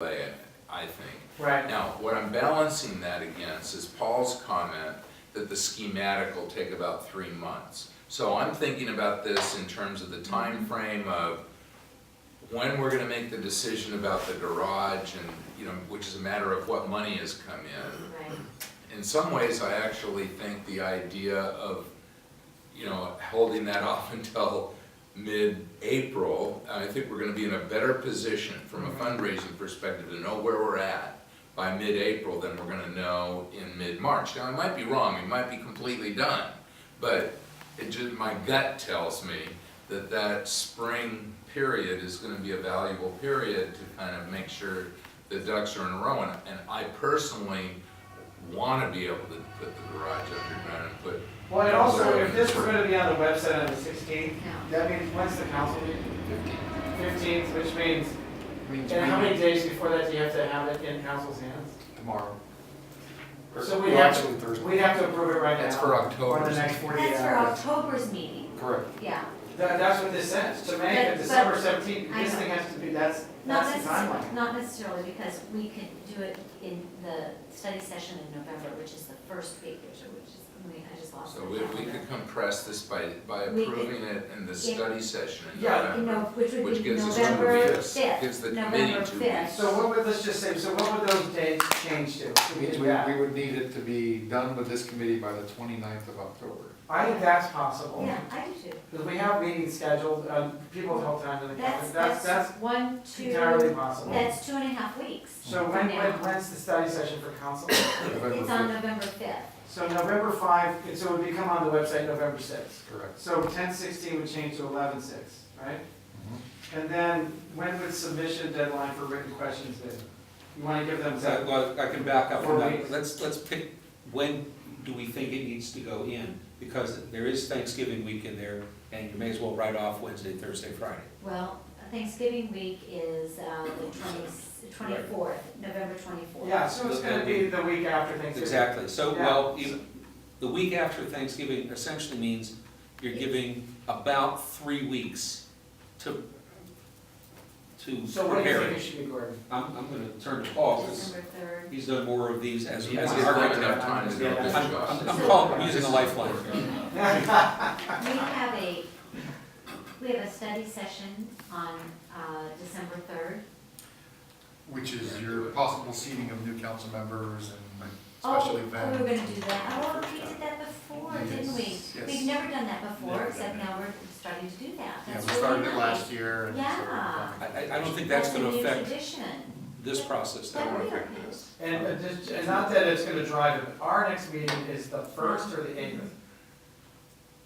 I think. Right. Now, what I'm balancing that against is Paul's comment that the schematic will take about 3 months. So I'm thinking about this in terms of the time frame of when we're gonna make the decision about the garage and, you know, which is a matter of what money has come in. Right. In some ways, I actually think the idea of, you know, holding that off until mid-April, I think we're gonna be in a better position from a fundraising perspective to know where we're at by mid-April than we're gonna know in mid-March. Now, I might be wrong, we might be completely done, but it just, my gut tells me that that spring period is gonna be a valuable period to kind of make sure the ducks are in a row. And I personally wanna be able to put the garage underground and put. Well, and also, if this were gonna be on the website on the 16th, No. that means, when's the council meeting? 15th, which means, Means and how we- many days before that do you have to have it in council's hands? Tomorrow. So we Well, have actually Thursday. We'd have to approve it right now. That's for Or October. the next 48 That's for hours. October's meeting, Correct. yeah. That's what this says, to make it But- December 17th, I this know. thing has to be, that's Not the necessarily, timeline. not necessarily, because we could do it in the study session in November, which is the first week, which is, I just lost So the we calendar. could compress this by We could- approving it in the Yeah. study session in Yeah, You know, November, which would which be gives us 2 November weeks, 5th, gives the November committee 2 5th. weeks. So what would, let's just say, so what would those dates change to? If we Means did we that? would need it to be done with this committee by the 29th of October. I think that's possible. Yeah, I do too. Because we have meetings scheduled, people have helped time to the That's that's one, entirely two, possible. that's 2.5 weeks. So from when, now. when's the study session for council? November It's on 5th. November 5th. So November 5, so it would become on the website November 6. Correct. So 10/16 would change to 11/6, right? Mhm. And then when would submission deadline for written questions be? You want to give them that? Well, I can back up from 4 that. weeks. Let's pick, when do we think it needs to go in? Because there is Thanksgiving week in there, and you may as well write off Wednesday, Thursday, Friday. Well, Thanksgiving week is the 24th, November 24th. Yeah, so it's going to be the week after Thanksgiving. Exactly, so, Yeah. well, the week after Thanksgiving essentially means you're giving about 3 weeks to So what do you prepare think it it. should be, Gordon? I'm gonna turn to Paul, because December 3rd. he's done more of these as He's an given architect. enough time to do this I'm job. I'm using a lifeline here. We have a study session on December 3rd. Which is your possible seating of new council members and a special Oh, event. we were gonna do that. Oh, we did that before, didn't we? Yes, yes. We've never done that before, Never except done now we're starting to do that. Yeah, That's we really started it nice. last year and. Yeah. I don't think that's gonna a new affect tradition. this process, that won't affect this. And and not that it's going to drive it, but our next meeting is the 1st or the 8th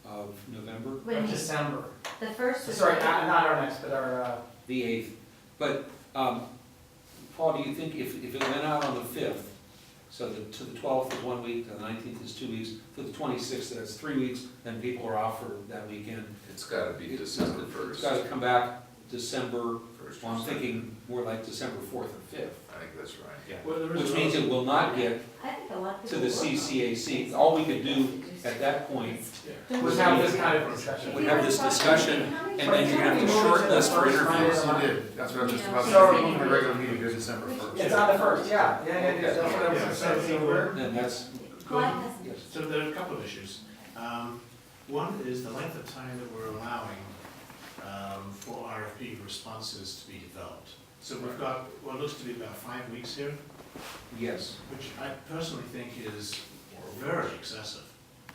Of November, What do you of mean? December. The first is. Sorry, not our next, but our, the 8th. But, Paul, do you think if it went out on the 5th, so to the 12th is 1 week, to the 19th is 2 weeks, to the 26th, that's 3 weeks, then people are off for that weekend. It's gotta be December It's 1st. gotta come back December, First well, or I'm second. thinking more like December 4th or 5th. I think that's right. Which means it will not get I think a lot of to people. the work on CCAC. it. All we could do at that point was have this kind of discussion. would have this discussion, and then you're gonna have to shortlist for interviews. Yes, you did. That's what I was just about to So- say. The regular meeting goes December 1st. It's on the 1st, yeah, that's what I was saying. So we're- And that's, Well, it doesn't- yes. So there are a couple of issues. One is the length of time that we're allowing for RFP responses to be developed. So we've got what looks to be about 5 weeks here, Yes. which I personally think is very excessive.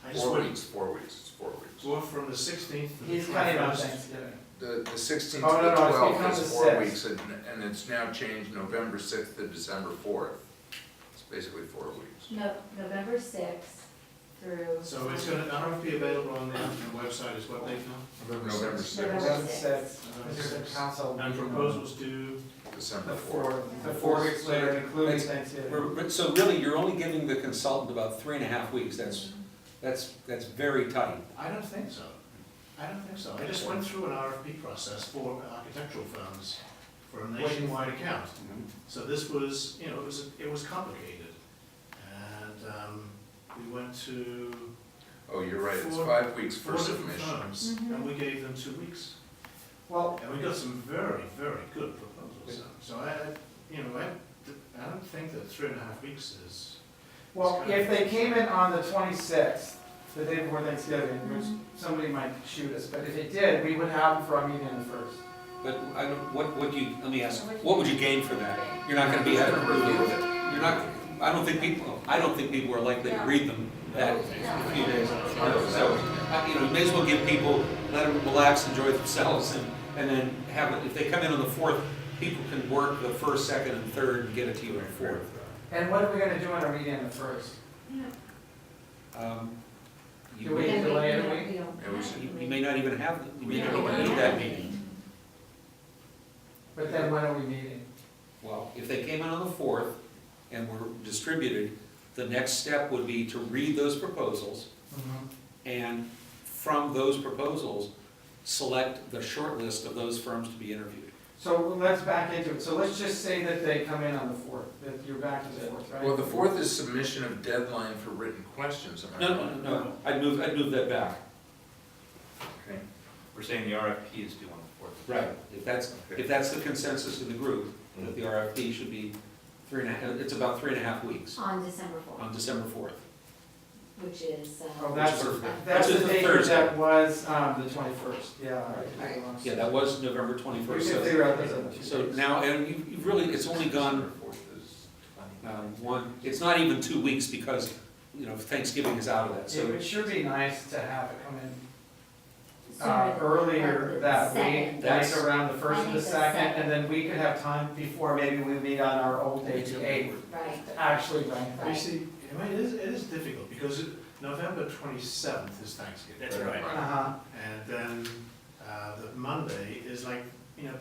I just 4 went, weeks, 4 weeks, it's 4 weeks. go from the 16th to the He's cutting on 21st. Thanksgiving. The 16th Oh, to no, the no, it's 12th become is the 4 6th. weeks, and it's now changed November 6th to December 4th. It's basically 4 weeks. No, November 6th through. So it's going to, RFP available on the website is what they know? November 6th, November 6th, this is the council. And proposals due, December The 4th. the 4 weeks later, including Thanksgiving. So really, you're only giving the consultant about 3.5 weeks. That's very tight. I don't think so. I don't think so. I just went through an RFP process for architectural firms for a nationwide account. So this was, you know, it was complicated. And we went to Oh, you're right, it's 4 5 weeks four for different submission. firms, Mhm. and we gave them 2 weeks. Well, And we got some very, very good proposals. So you know, I don't think that 3.5 weeks is. Well, if they came in on the 26th, the day before Thanksgiving, which somebody might shoot us, but if they did, we would have them for our meeting on the 1st. But I don't, what do you, let me ask, what would you gain for that? You're not gonna be having to review it. You're not, I don't think people are likely to read them that few days. So, you may as well give people, let them relax, enjoy themselves, and then have it, if they come in on the 4th, people can work the 1st, 2nd, and 3rd and get it to you on the 4th. And what are we gonna do on our meeting on the 1st? You Do we may, delay it a week? you may not even have, you may not even need that meeting. But then when are we meeting? Well, if they came in on the 4th and were distributed, the next step would be to read those proposals, and from those proposals, select the short list of those firms to be interviewed. So let's back into it. So let's just say that they come in on the 4th, that you're back to the 4th, right? Well, the 4th is submission of deadline for written questions, am I right? No, I'd move that back. Okay. We're saying the RFP is due on the 4th. Right. If that's the consensus of the group, that the RFP should be it's about 3.5 weeks, On December 4th, on December 4th. which is, Oh, Which is that's which is the the date Thursday. that was, the 21st, yeah. Yeah, that was November We 21st. can So, figure out those other two so dates. now, and you've really, it's only gone it's not even 2 weeks because, Thanksgiving is out of that, It so. would sure be nice to have it come in sooner earlier than that the week, second. like around the 1st I or the think the 2nd, second. and then we could have time before maybe we meet on our old date, the 8th, Right. to actually rank You that. see, it is difficult, because November 27th is Thanksgiving. That's right. Uh-huh. And then, the Monday is like,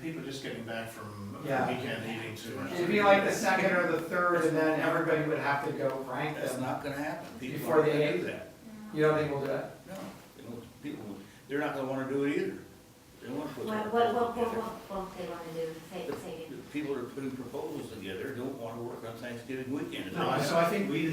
people just getting back from Yeah. weekend eating too much. It'd be like the 2nd or the 3rd, and then everybody would have to go rank That's them. not gonna happen. People Before aren't the gonna eighth? do that. You don't think we'll do it? No, people, they're not gonna wanna do it either. They don't wanna put their What proposal together. they want to do, say The people that are putting proposals together don't wanna work on Thanksgiving weekend. No, so I think we.